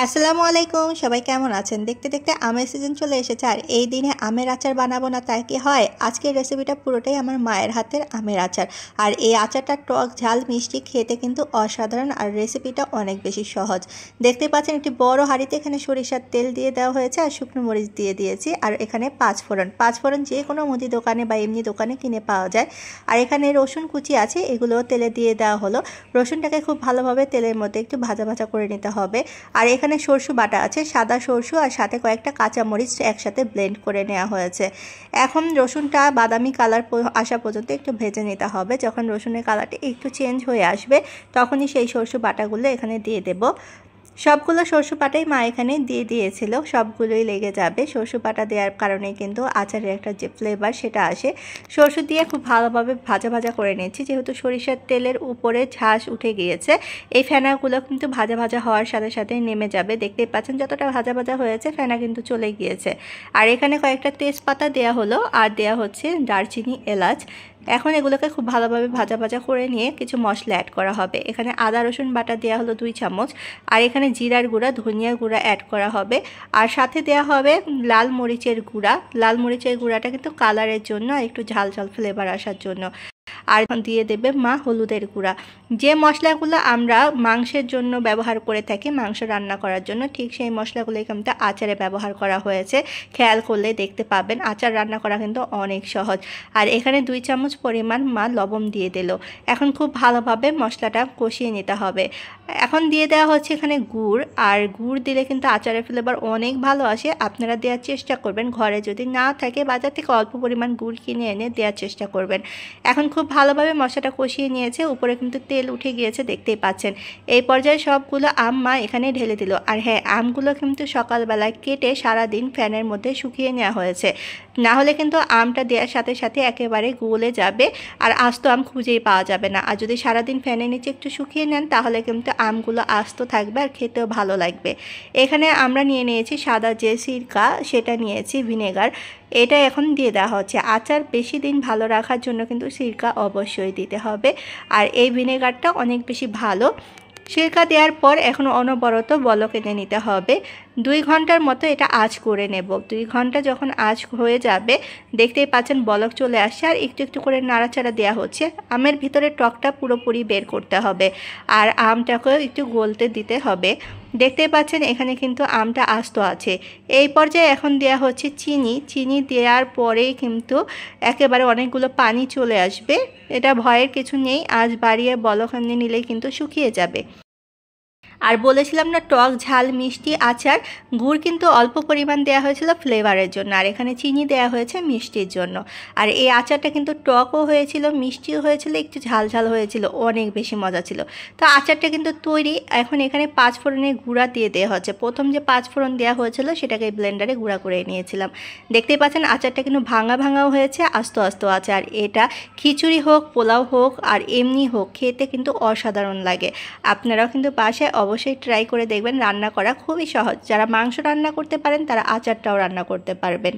আসসালামু আলাইকুম, সবাই কেমন আছেন? দেখতে দেখতে আমের সিজন চলে এসেছে, আর এই দিনে আমের আচার বানাবো না তাই কি হয়? আজকের রেসিপিটা পুরোটাই আমার মায়ের হাতের আমের আচার। আর এই আচারটা টক ঝাল মিষ্টি খেতে কিন্তু অসাধারণ, আর রেসিপিটা অনেক বেশি সহজ। দেখতে পাচ্ছেন একটি বড় হাঁড়িতে এখানে সরিষার তেল দিয়ে দেওয়া হয়েছে, আর শুকনো মরিচ দিয়ে দিয়েছি, আর এখানে পাঁচফোড়ন যে কোনো মুদি দোকানে বা এমনি দোকানে কিনে পাওয়া যায়। আর এখানে রসুন কুচি আছে, এগুলোও তেলে দিয়ে দেওয়া হলো। রসুনটাকে খুব ভালোভাবে তেলের মধ্যে একটু ভাজা ভাজা করে নিতে হবে। আর এখানে সরষু বাটা আছে, সাদা সরষু আর সাথে কয়েকটা কাঁচামরিচ একসাথে ব্লেন্ড করে নেওয়া হয়েছে। এখন রসুনটা বাদামি কালার আসা পর্যন্ত একটু ভেজে নিতে হবে। যখন রসুনের কালারটা একটু চেঞ্জ হয়ে আসবে তখনই সেই সরষু বাটাগুলো এখানে দিয়ে দেব। সবগুলো সরষে বাটাই মা এখানে দিয়ে দিয়েছিল, সবগুলোই লেগে যাবে। সরষে বাটা দেওয়ার কারণে কিন্তু আচারের একটা যে ফ্লেভার সেটা আসে। সরষে দিয়ে খুব ভালোভাবে ভাজা ভাজা করে নিয়েছি, যেহেতু সরিষার তেলের উপরে ঝাঁস উঠে গিয়েছে। এই ফেনাগুলো কিন্তু ভাজা ভাজা হওয়ার সাথে সাথে নেমে যাবে। দেখতেই পাচ্ছেন যতটা ভাজা ভাজা হয়েছে ফেনা কিন্তু চলে গিয়েছে। আর এখানে কয়েকটা তেজপাতা দেওয়া হলো, আর দেওয়া হচ্ছে দারচিনি, এলাচ। এখন এগুলোকে খুব ভালোভাবে ভাজা ভাজা করে নিয়ে কিছু মশলা অ্যাড করা হবে। এখানে আদা রসুন বাটা দেওয়া হলো 2 চামচ, আর এখানে জিরার গুঁড়া, ধনিয়া গুঁড়া অ্যাড করা হবে, আর সাথে দেওয়া হবে লাল মরিচের গুঁড়া। লাল মরিচের গুঁড়াটা কিন্তু কালারের জন্য, একটু ঝাল ঝাল ফ্লেভার আসার জন্য। আর এখন দিয়ে দেবে মা হলুদের গুঁড়া। যে মশলাগুলো আমরা মাংসের জন্য ব্যবহার করে থাকি, মাংস রান্না করার জন্য, ঠিক সেই মশলাগুলোই কিন্তু আচারে ব্যবহার করা হয়েছে। খেয়াল করলে দেখতে পাবেন আচার রান্না করা কিন্তু অনেক সহজ। আর এখানে 2 চামচ পরিমাণ মা লবণ দিয়ে দিল। এখন খুব ভালোভাবে মশলাটা কষিয়ে নিতে হবে। এখন দিয়ে দেওয়া হচ্ছে এখানে গুড়, আর গুড় দিলে কিন্তু আচারের ফ্লেভার অনেক ভালো আসে। আপনারা দেওয়ার চেষ্টা করবেন, ঘরে যদি না থাকে বাজার থেকে অল্প পরিমাণ গুড় কিনে এনে দেওয়ার চেষ্টা করবেন। এখন খুব ভালোভাবে মশলাটা কষিয়ে নিয়েছে, উপরে কিন্তু তেল উঠে গিয়েছে, দেখতেই পাচ্ছেন। এই পর্যায়ে সবগুলো আম মা এখানে ঢেলে দিল। আর হ্যাঁ, আমগুলো কিন্তু সকালবেলায় কেটে সারাদিন ফ্যানের মধ্যে শুকিয়ে নেওয়া হয়েছে, না হলে কিন্তু আমটা দেওয়ার সাথে সাথে একেবারে গলে যাবে, আর আস্ত আম খুঁজেই পাওয়া যাবে না। আর যদি সারাদিন ফ্যানের নিচে একটু শুকিয়ে নেন তাহলে কিন্তু আমগুলো আস্ত থাকবে আর খেতেও ভালো লাগবে। এখানে আমরা নিয়ে নিয়েছি সাদা যে সিরকা, সেটা নিয়েছি, ভিনেগার, এটা এখন দিয়ে দেওয়া হচ্ছে। আচার বেশি দিন ভালো রাখার জন্য কিন্তু সিরকা অবশ্যই দিতে হবে, আর এই ভিনেগারটা অনেক বেশি ভালো। সিরকা দেওয়ার পর এখন অনবরত বলক এনে নিতে হবে। 2 ঘন্টার মতো এটা আঁচ করে নেব। 2 ঘন্টা যখন আঁচ হয়ে যাবে, দেখতেই পাচ্ছেন বলক চলে আসছে, আর একটু একটু করে নাড়াচাড়া দেওয়া হচ্ছে। আমের ভিতরে টকটা পুরোপুরি বের করতে হবে, আর আমটাকেও একটু গলতে দিতে হবে। দেখতেই পাচ্ছেন এখানে কিন্তু আমটা আস্ত আছে। এই পর্যায়ে এখন দেওয়া হচ্ছে চিনি। চিনি দেওয়ার পরেই কিন্তু একেবারে অনেকগুলো পানি চলে আসবে। এটা ভয়ের কিছু নেই, আঁচ বাড়িয়ে বলক এনে নিলেই কিন্তু শুকিয়ে যাবে। আর বলেছিলাম না টক ঝাল মিষ্টি আচার, গুড় কিন্তু অল্প পরিমাণ দেওয়া হয়েছিল ফ্লেভারের জন্য, আর এখানে চিনি দেওয়া হয়েছে মিষ্টির জন্য। আর এই আচারটা কিন্তু টকও হয়েছিল, মিষ্টিও হয়েছিল, একটু ঝাল ঝাল হয়েছিল, অনেক বেশি মজা ছিল। তো আচারটা কিন্তু তৈরি। এখন এখানে 5 ফোড়নের গুঁড়া দিয়ে দেওয়া হচ্ছে। প্রথম যে 5 ফোড়ন দেওয়া হয়েছিল সেটাকে ব্লেন্ডারে গুঁড়া করে নিয়েছিলাম। দেখতেই পাচ্ছেন আচারটা কিন্তু ভাঙা ভাঙাও হয়েছে, আস্ত আস্ত আছে। আর এটা খিচুড়ি হোক, পোলাও হোক, আর এমনি হোক, খেতে কিন্তু অসাধারণ লাগে। আপনারাও কিন্তু বাসায় অবশ্যই ট্রাই করে দেখবেন। রান্না করা খুবই সহজ। যারা মাংস রান্না করতে পারেন তারা আচারটাও রান্না করতে পারবেন।